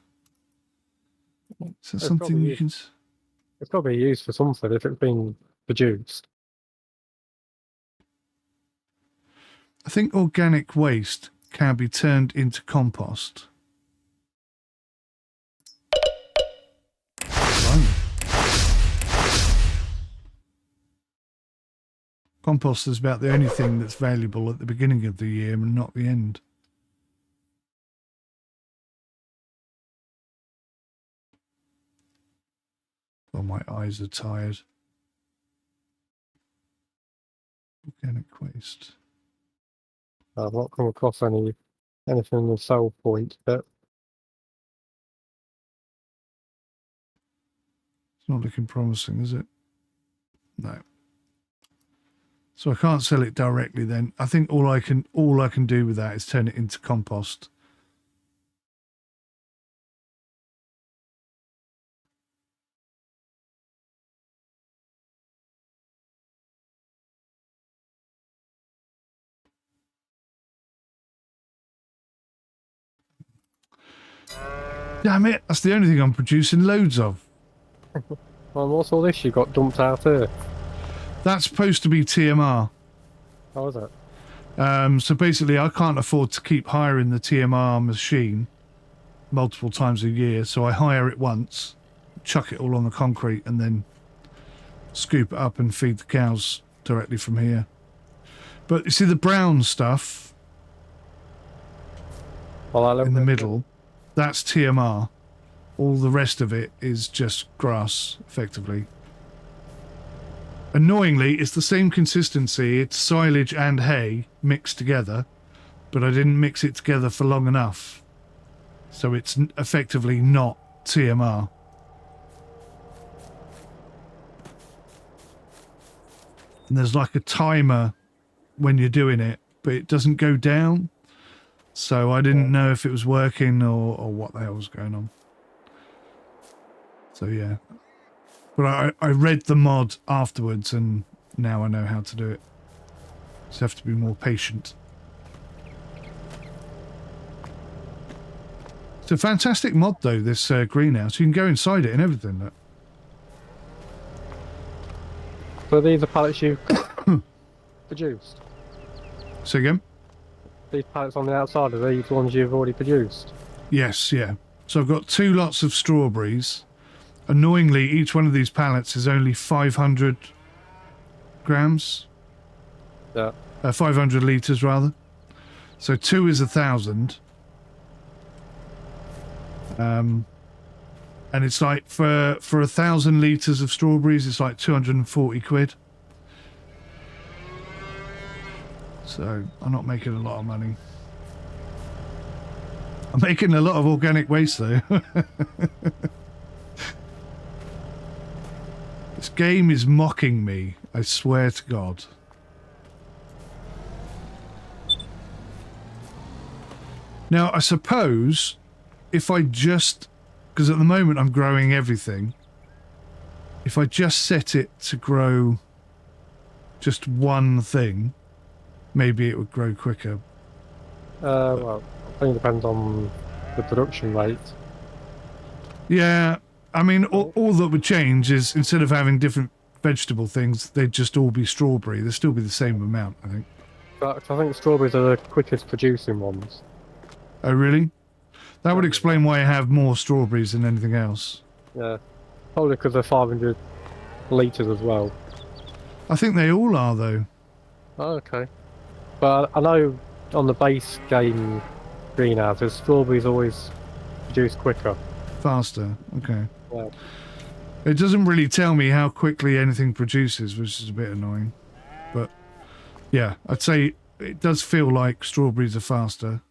Is that something you can... It's got to be used for something if it's being produced. I think organic waste can be turned into compost. Right. Compost is about the only thing that's valuable at the beginning of the year and not the end. Oh, my eyes are tired. Organic waste. I've not come across anything with sell point, but It's not looking promising, is it? No. So I can't sell it directly then. I think all I can do with that is turn it into compost. Damn it, that's the only thing I'm producing loads of. well, what's all this you got dumped out here? That's supposed to be TMR. How is it? So basically I can't afford to keep hiring the TMR machine multiple times a year, so I hire it once, chuck it all on the concrete and then scoop it up and feed the cows directly from here. But you see the brown stuff in the middle, that's TMR. All the rest of it is just grass, effectively. Annoyingly, it's the same consistency. It's silage and hay mixed together, but I didn't mix it together for long enough. So it's effectively not TMR. And there's like a timer when you're doing it, but it doesn't go down. So I didn't know if it was working or what the hell was going on. So yeah. But I read the mod afterwards and now I know how to do it. Just have to be more patient. It's a fantastic mod though, this greenhouse. You can go inside it and everything. Look. So these are pallets you produced? Say again? These pallets on the outside, are these ones you've already produced? Yes, yeah. So I've got 2 lots of strawberries. Annoyingly, each one of these pallets is only 500 grams. Yeah. 500 litres, rather. So 2 is 1,000. And it's like, for 1,000 litres of strawberries, it's like 240 quid. So I'm not making a lot of money. I'm making a lot of organic waste though. This game is mocking me, I swear to God. Now, I suppose if I just, because at the moment I'm growing everything, if I just set it to grow just one thing, maybe it would grow quicker. Well, I think it depends on the production rate. Yeah, I mean, all that would change is instead of having different vegetable things, they'd just all be strawberry. They'd still be the same amount, I think. But I think strawberries are the quickest producing ones. Oh, really? That would explain why I have more strawberries than anything else. Yeah, probably because they're 500 litres as well. I think they all are, though. Oh, okay. But I know on the base game greenhouses, strawberries always produce quicker. Faster, okay. Yeah. It doesn't really tell me how quickly anything produces, which is a bit annoying. But, yeah, I'd say it does feel like strawberries are faster.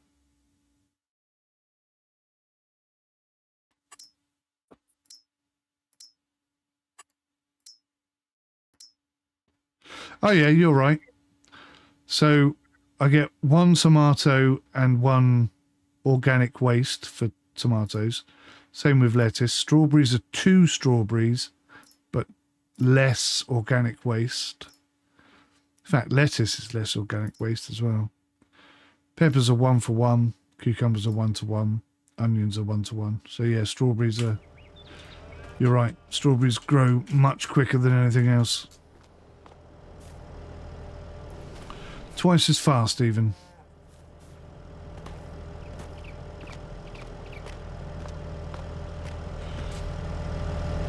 Oh yeah, you're right. So I get 1 tomato and 1 organic waste for tomatoes. Same with lettuce. Strawberries are 2 strawberries, but less organic waste. In fact, lettuce is less organic waste as well. Peppers are 1 for 1. Cucumbers are 1 to 1. Onions are 1 to 1. So yeah, strawberries are... You're right. Strawberries grow much quicker than anything else. Twice as fast, even.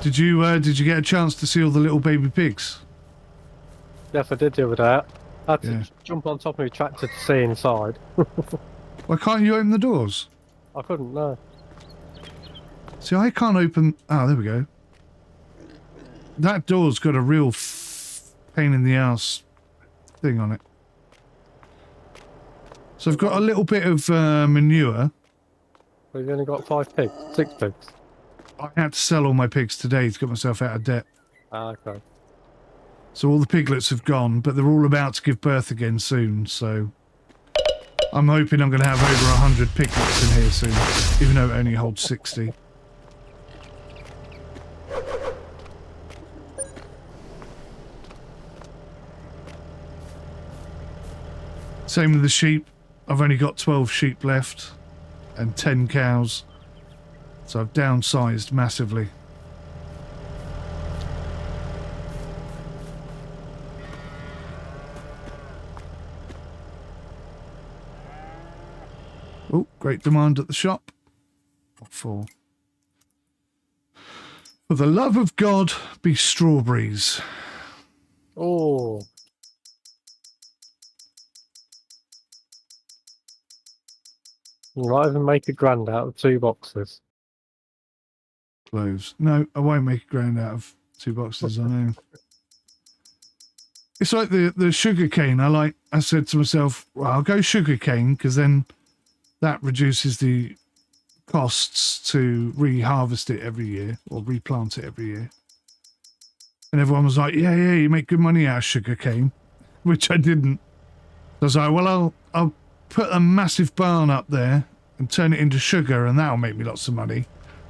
Did you get a chance to see all the little baby pigs? Yes, I did the other day. I had to Yeah. jump on top of my tractor to see inside. Why can't you open the doors? I couldn't, no. See, I can't open... Oh, there we go. That door's got a real pain in the ass thing on it. So I've got a little bit of manure. But you've only got 5 pigs, 6 pigs. I had to sell all my pigs today to get myself out of debt. Ah, okay. So all the piglets have gone, but they're all about to give birth again soon, so... I'm hoping I'm going to have over 100 piglets in here soon, even though it only holds 60. Same with the sheep. I've only got 12 sheep left and 10 cows. So I've downsized massively. Oh, great demand at the shop. What for? For the love of God, be strawberries. Oh. You might even make a grand out of 2 boxes. Cloves. No, I won't make a grand out of 2 boxes, I know. It's like the sugar cane. I said to myself, well, I'll go sugar cane because then that reduces the costs to re-harvest it every year or replant it every year. And everyone was like, yeah, you make good money out of sugar cane, which I didn't. So I was like, well, I'll put a massive barn up there and turn it into sugar and that'll make me lots of money.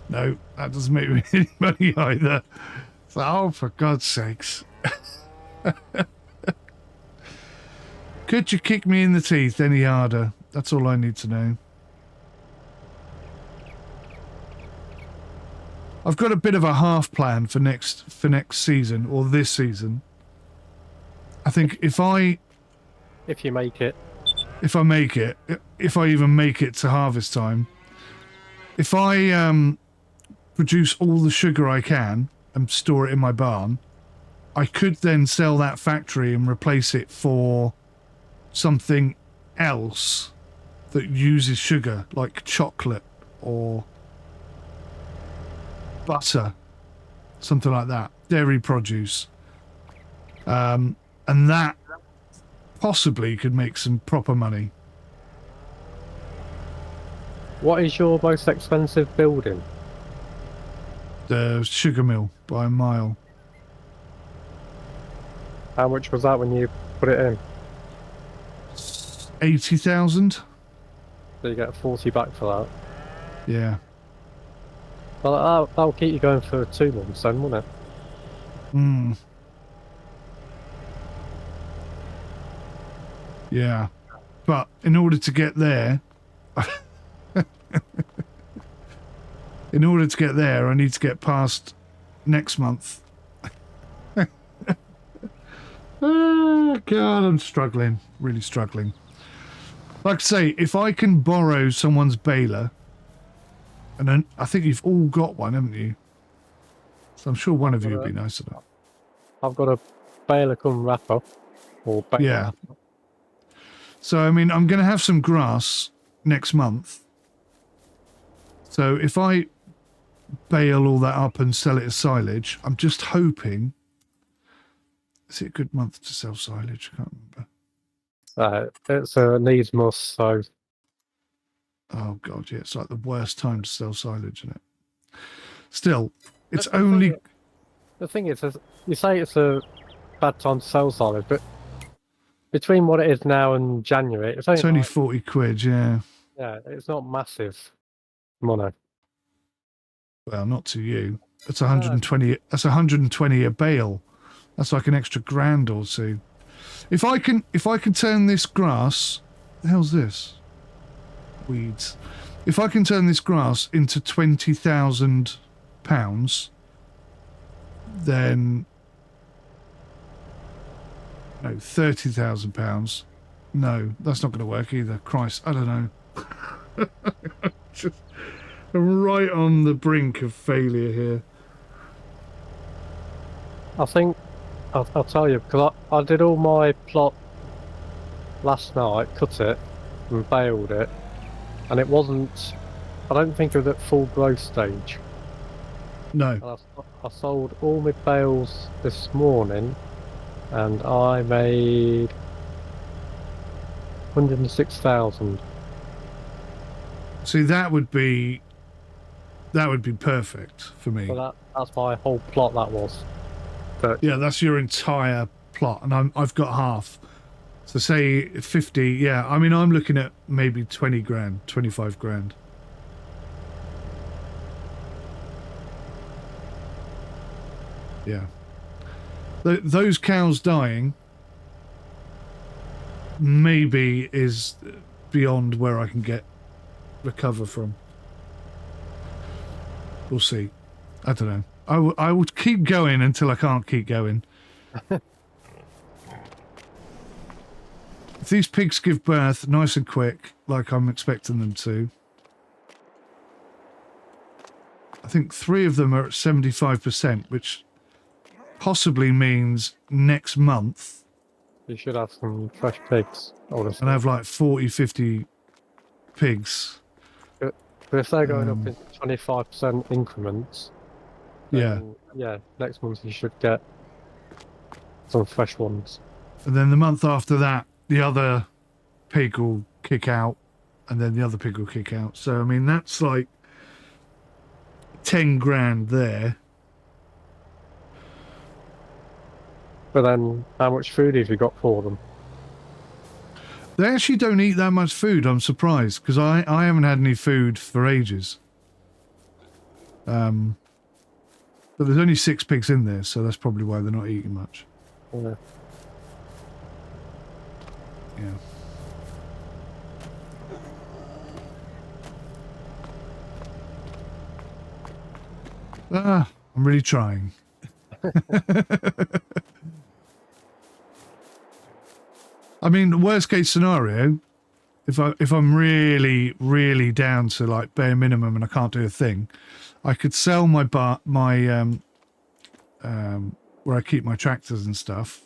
No, that doesn't make me any money either. So, oh, for God's sakes. Could you kick me in the teeth any harder? That's all I need to know. I've got a bit of a half plan for next season or this season. I think if you make it, if I even make it to harvest time, if I produce all the sugar I can and store it in my barn, I could then sell that factory and replace it for something else that uses sugar, like chocolate or butter, something like that, dairy produce, and that possibly could make some proper money. What is your most expensive building? The sugar mill by a mile. How much was that when you put it in? 80,000. So you get 40 back for that. Yeah. Well, that'll keep you going for 2 months then, won't it? Hmm. Yeah. But in order to get there, I need to get past next month. Oh, God, I'm struggling. Really struggling. Like I say, if I can borrow someone's baler, and then I think you've all got one, haven't you? So I'm sure one of you would be nice enough. I've got a baler come wrapper. Or baler. Yeah. So, I mean, I'm going to have some grass next month. So if I bale all that up and sell it as silage, I'm just hoping... Is it a good month to sell silage? I can't remember. It's a needs must, so... Oh, God, yeah. It's like the worst time to sell silage, isn't it? Still, it's only... The thing is, you say it's a bad time to sell silage, but between what it is now and January, it's only like, 40 quid, yeah. Yeah, it's not massive money. Well, not to you. It's 120. That's 120 a bale. That's like an extra grand or two. If I can turn this grass, the hell's this? Weeds. If I can turn this grass into £20,000, then no, £30,000. No, that's not going to work either. Christ, I don't know. I'm right on the brink of failure here. I think I'll tell you, because I did all my plot last night, cut it and baled it, and it wasn't. I don't think it was at full growth stage. No. And I sold all my bales this morning, and I made 106,000. See, that would be perfect for me. So that's my whole plot. That was. But yeah, that's your entire plot, and I've got half. So say 50. Yeah, I mean, I'm looking at maybe 20 grand, 25 grand. Yeah. Those cows dying maybe is beyond where I can recover from. We'll see. I don't know. I would keep going until I can't keep going. If these pigs give birth nice and quick, like I'm expecting them to, I think 3 of them are at 75%, which possibly means next month you should have some fresh pigs. Honestly. And have like 40, 50 pigs. But if they're going up in 25% increments, yeah, yeah, next month you should get some fresh ones. And then the month after that, the other pig will kick out, and then the other pig will kick out. So, I mean, that's like 10 grand there. But then, how much food have you got for them? They actually don't eat that much food, I'm surprised, because I haven't had any food for ages. But there's only 6 pigs in there, so that's probably why they're not eating much. Yeah. Yeah. I'm really trying. I mean, the worst case scenario, if I'm really, really down to like bare minimum and I can't do a thing, I could sell my where I keep my tractors and stuff.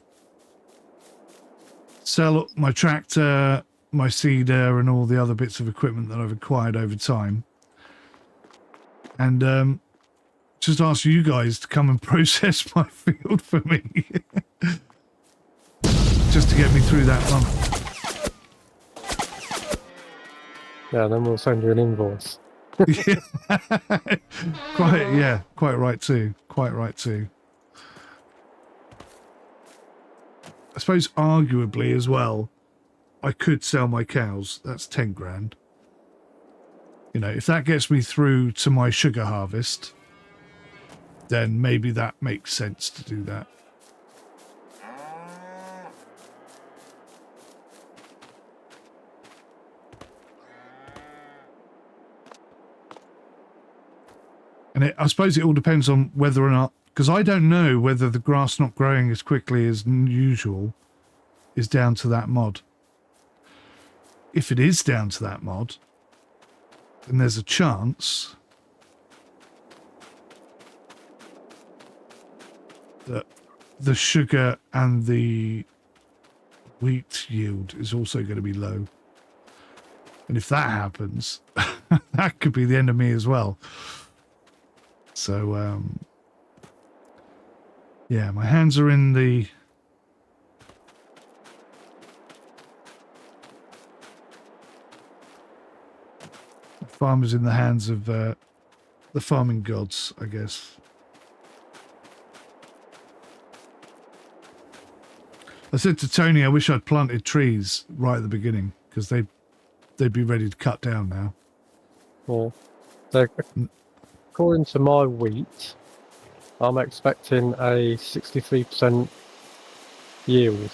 Sell my tractor, my seeder, and all the other bits of equipment that I've acquired over time. And just ask you guys to come and process my field for me. Just to get me through that month. Yeah, then we'll send you an invoice. Quite right too. Quite right too. I suppose arguably as well, I could sell my cows. That's 10 grand. You know, if that gets me through to my sugar harvest, then maybe that makes sense to do that. And I suppose it all depends on whether or not, because I don't know whether the grass not growing as quickly as usual is down to that mod. If it is down to that mod, then there's a chance that the sugar and the wheat yield is also going to be low. And if that happens, that could be the end of me as well. So, yeah, my hands are in the... farmer's in the hands of the farming gods, I guess. I said to Tony, I wish I'd planted trees right at the beginning, because they'd be ready to cut down now. Well, so according to my wheat, I'm expecting a 63% yield.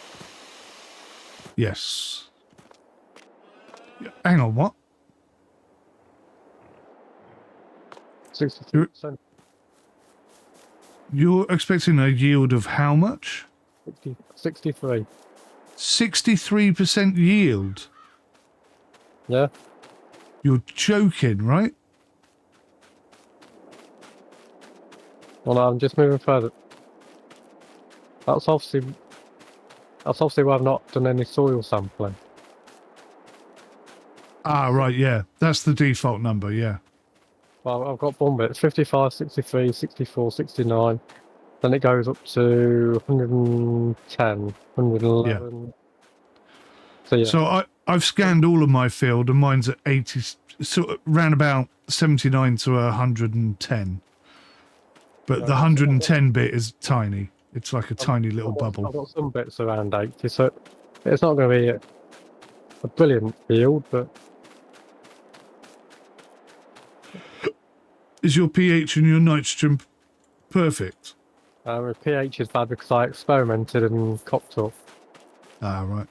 Yes. Hang on, what? 63%. You're expecting a yield of how much? 63. 63% yield? Yeah. You're joking, right? Well, no, I'm just moving further. That's obviously why I've not done any soil sampling. Ah, right, yeah. That's the default number, yeah. Well, I've got one bit, 55, 63, 64, 69. Then it goes up to 110, 111. Yeah. So, yeah. So I've scanned all of my field and mine's at 80, so around about 79 to 110. But the 110 bit is tiny. It's like a tiny little bubble. I've got some bits around 80, so it's not going to be a brilliant yield, but... Is your pH and your nitrogen perfect? pH is bad because I experimented and copped up. Ah, right.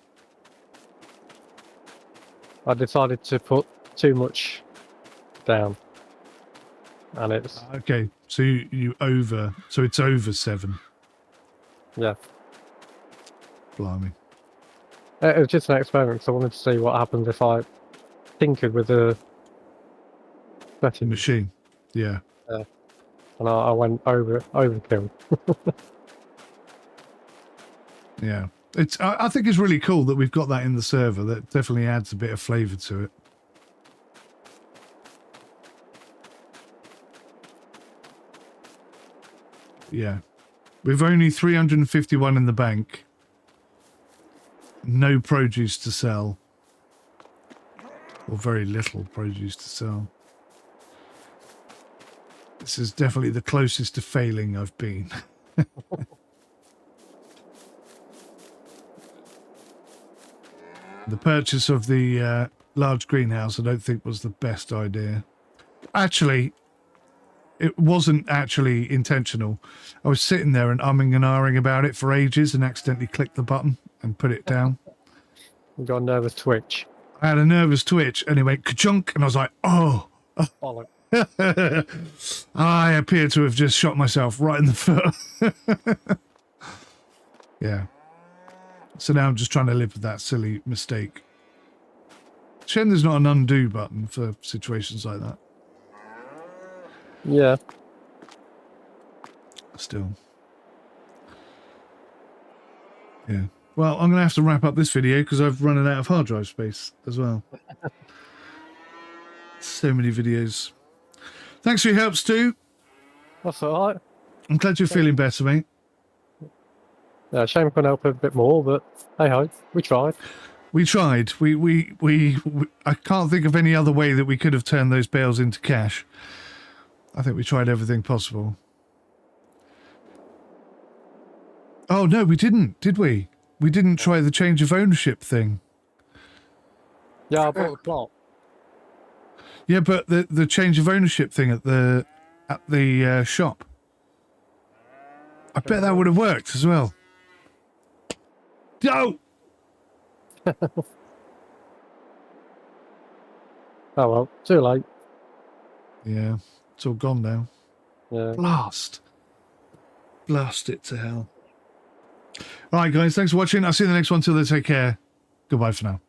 I decided to put too much down. And it's... Okay, so so it's over 7. Yeah. Blimey. It was just an experiment because I wanted to see what happens if I tinkered with the machine. Yeah. And I went overkill. Yeah. I think it's really cool that we've got that in the server. That definitely adds a bit of flavour to it. Yeah. We've only 351 in the bank. no produce to sell. Or very little produce to sell. This is definitely the closest to failing I've been. The purchase of the large greenhouse I don't think was the best idea. Actually, it wasn't actually intentional. I was sitting there and umming and ahhing about it for ages and accidentally clicked the button and put it down. You got a nervous twitch. I had a nervous twitch and it went ka-chunk and I was like, oh. Bollock. I appear to have just shot myself right in the foot. Yeah. So now I'm just trying to live with that silly mistake. Shame there's not an undo button for situations like that. Yeah. Still. Yeah. Well, I'm going to have to wrap up this video because I've run out of hard drive space as well. So many videos. Thanks for your help, Stu. That's alright. I'm glad you're feeling better, mate. Yeah, shame I couldn't help a bit more, but hey ho, we tried. We tried. We I can't think of any other way that we could have turned those bales into cash. I think we tried everything possible. Oh, no, we didn't, did we? We didn't try the change of ownership thing. Yeah, I bought the plot. Yeah, but the change of ownership thing at the shop. I bet that would have worked as well. No! Oh well, too late. Yeah, it's all gone now. Yeah. Blast. Blast it to hell. All right, guys, thanks for watching. I'll see you in the next one. Till then, take care. Goodbye for now.